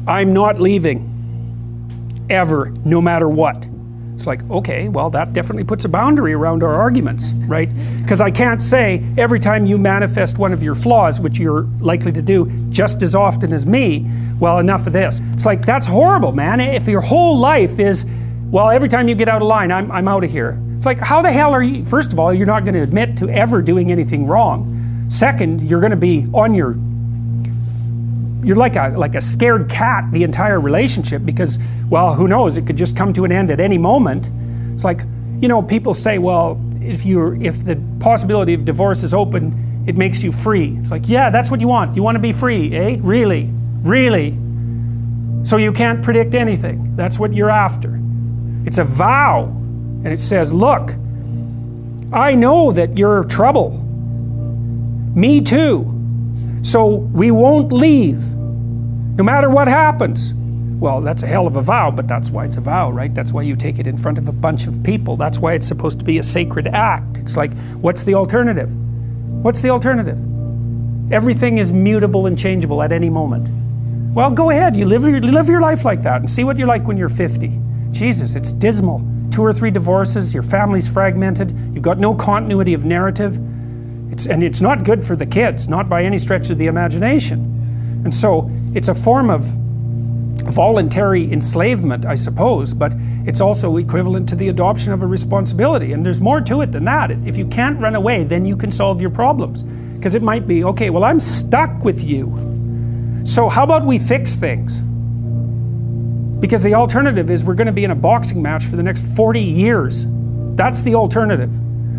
I'm not leaving ever, no matter what. It's like, okay, well, that definitely puts a boundary around our arguments, right? Because I can't say every time you manifest one of your flaws, which you're likely to do just as often as me, well, enough of this. It's like, that's horrible, man. If your whole life is, well, every time you get out of line, I'm out of here. It's like, how the hell are you? First of all, you're not going to admit to ever doing anything wrong. Second, you're going to be on your, you're like a scared cat the entire relationship, because, well, who knows, it could just come to an end at any moment. It's like, you know, people say, well, if the possibility of divorce is open, it makes you free. It's like, yeah, that's what you want. You want to be free, eh? Really? Really? So you can't predict anything. That's what you're after. It's a vow. And it says, look, I know that you're trouble. Me too. So we won't leave, no matter what happens. Well, that's a hell of a vow, but that's why it's a vow, right? That's why you take it in front of a bunch of people. That's why it's supposed to be a sacred act. It's like, what's the alternative? What's the alternative? Everything is mutable and changeable at any moment. Well, go ahead, you live your life like that and see what you're like when you're 50. Jesus, it's dismal. 2 or 3 divorces, your family's fragmented, you've got no continuity of narrative. And it's not good for the kids, not by any stretch of the imagination. And so it's a form of voluntary enslavement, I suppose, but it's also equivalent to the adoption of a responsibility. And there's more to it than that. If you can't run away, then you can solve your problems. Because it might be, okay, well, I'm stuck with you. So how about we fix things? Because the alternative is we're going to be in a boxing match for the next 40 years. That's the alternative.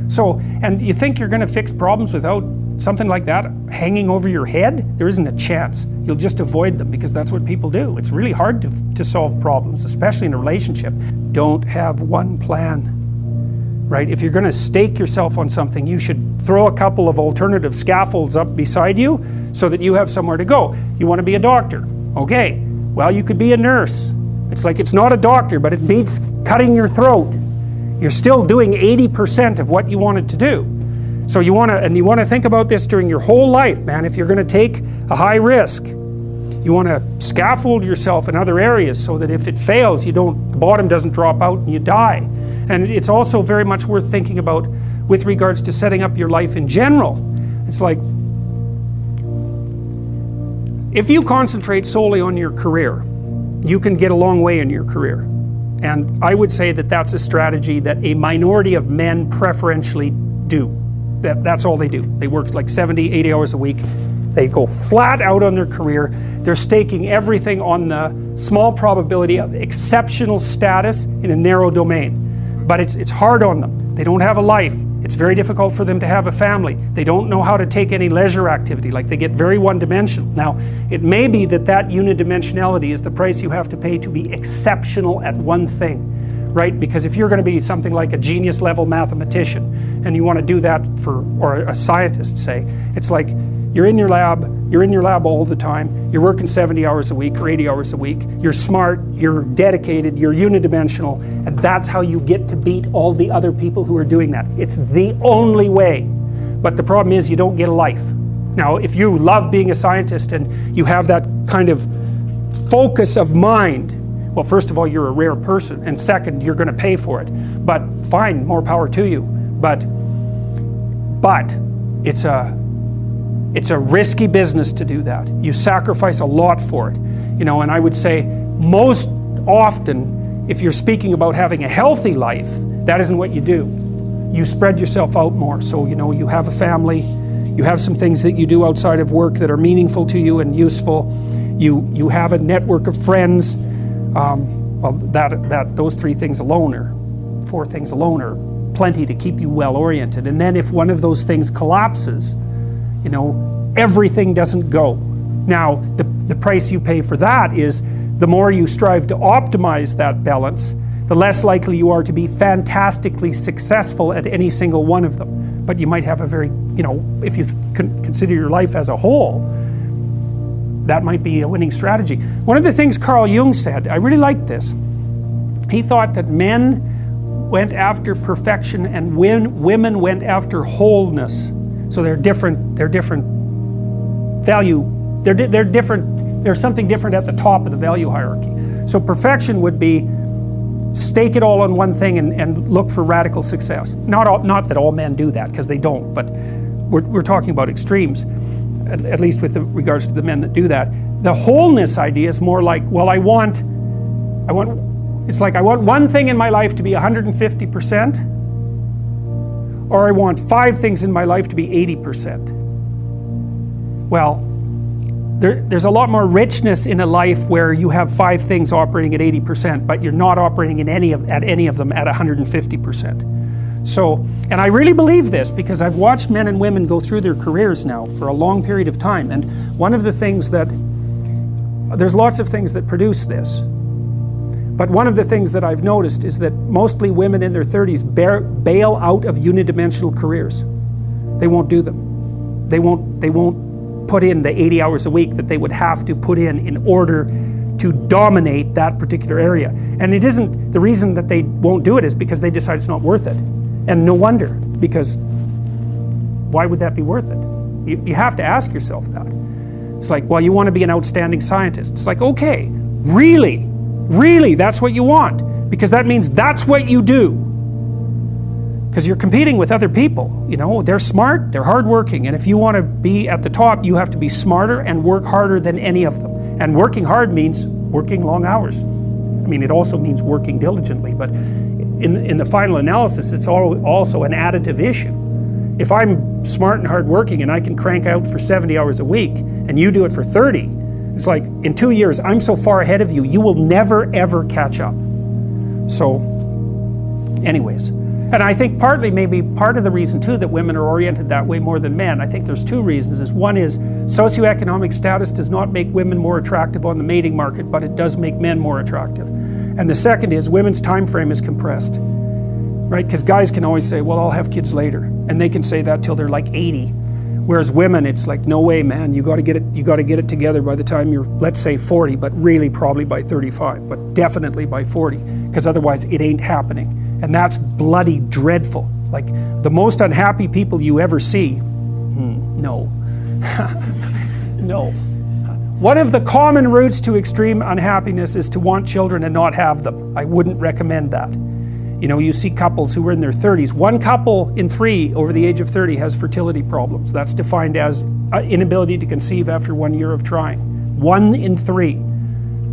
So, and you think you're going to fix problems without something like that hanging over your head? There isn't a chance. You'll just avoid them, because that's what people do. It's really hard to solve problems, especially in a relationship. Don't have one plan, right? If you're going to stake yourself on something, you should throw a couple of alternative scaffolds up beside you so that you have somewhere to go. You want to be a doctor? Okay, well, you could be a nurse. It's like, it's not a doctor, but it beats cutting your throat. You're still doing 80% of what you wanted to do. So you want to think about this during your whole life, man. If you're going to take a high risk, you want to scaffold yourself in other areas so that if it fails, the bottom doesn't drop out and you die. And it's also very much worth thinking about with regards to setting up your life in general. It's like, if you concentrate solely on your career, you can get a long way in your career. And I would say that that's a strategy that a minority of men preferentially do. That's all they do. They work like 70, 80 hours a week. They go flat out on their career. They're staking everything on the small probability of exceptional status in a narrow domain. But it's hard on them. They don't have a life. It's very difficult for them to have a family. They don't know how to take any leisure activity. Like, they get very one-dimensional. Now, it may be that unidimensionality is the price you have to pay to be exceptional at one thing, right? Because if you're going to be something like a genius level mathematician and you want to do that or a scientist, say, it's like you're in your lab all the time, you're working 70 hours a week or 80 hours a week, you're smart, you're dedicated, you're unidimensional, and that's how you get to beat all the other people who are doing that. It's the only way. But the problem is you don't get a life. Now, if you love being a scientist and you have that kind of focus of mind, well, first of all, you're a rare person, and second, you're going to pay for it. But fine, more power to you. But it's a risky business to do that. You sacrifice a lot for it. You know, and I would say most often, if you're speaking about having a healthy life, that isn't what you do. You spread yourself out more. So, you know, you have a family, you have some things that you do outside of work that are meaningful to you and useful. You have a network of friends. Well, those 3 things alone, or 4 things alone, are plenty to keep you well oriented. And then if one of those things collapses, you know, everything doesn't go. Now, the price you pay for that is the more you strive to optimize that balance, the less likely you are to be fantastically successful at any single one of them. But you might have a very, you know, if you consider your life as a whole, that might be a winning strategy. One of the things Carl Jung said, I really liked this. He thought that men went after perfection and women went after wholeness. So they're different value, they're different There's something different at the top of the value hierarchy. So perfection would be stake it all on one thing and look for radical success. Not that all men do that, because they don't, but we're talking about extremes, at least with regards to the men that do that. The wholeness idea is more like, well, I want one thing in my life to be 150%, or I want 5 things in my life to be 80%. Well, there's a lot more richness in a life where you have 5 things operating at 80%, but you're not operating at any of them at 150%. So, and I really believe this because I've watched men and women go through their careers now for a long period of time, and one of the things that, there's lots of things that produce this, but one of the things that I've noticed is that mostly women in their 30s bail out of unidimensional careers. They won't do them. They won't put in the 80 hours a week that they would have to put in order to dominate that particular area. And it isn't, the reason that they won't do it is because they decide it's not worth it. And no wonder, because why would that be worth it? You have to ask yourself that. It's like, well, you want to be an outstanding scientist. It's like, okay, really, that's what you want, because that means that's what you do. Because you're competing with other people, you know, they're smart, they're hardworking, and if you want to be at the top, you have to be smarter and work harder than any of them. And working hard means working long hours. I mean, it also means working diligently, but in the final analysis, it's also an additive issue. If I'm smart and hardworking and I can crank out for 70 hours a week, and you do it for 30, it's like, in 2 years, I'm so far ahead of you, you will never ever catch up. So, anyways. And I think partly, maybe part of the reason too that women are oriented that way more than men, I think there's 2 reasons. One is socioeconomic status does not make women more attractive on the mating market, but it does make men more attractive. And the second is women's time frame is compressed, right? Because guys can always say, well, I'll have kids later, and they can say that till they're like 80. Whereas women, it's like, no way, man, you got to get it together by the time you're, let's say 40, but really probably by 35, but definitely by 40, because otherwise it ain't happening. And that's bloody dreadful. Like, the most unhappy people you ever see, no. No. One of the common routes to extreme unhappiness is to want children and not have them. I wouldn't recommend that. You know, you see couples who are in their 30s. 1 couple in 3 over the age of 30 has fertility problems. That's defined as inability to conceive after 1 year of trying. 1 in 3.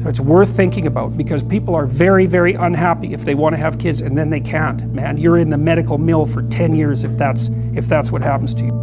So it's worth thinking about, because people are very, very unhappy if they want to have kids and then they can't. Man, you're in the medical mill for 10 years if that's what happens to you.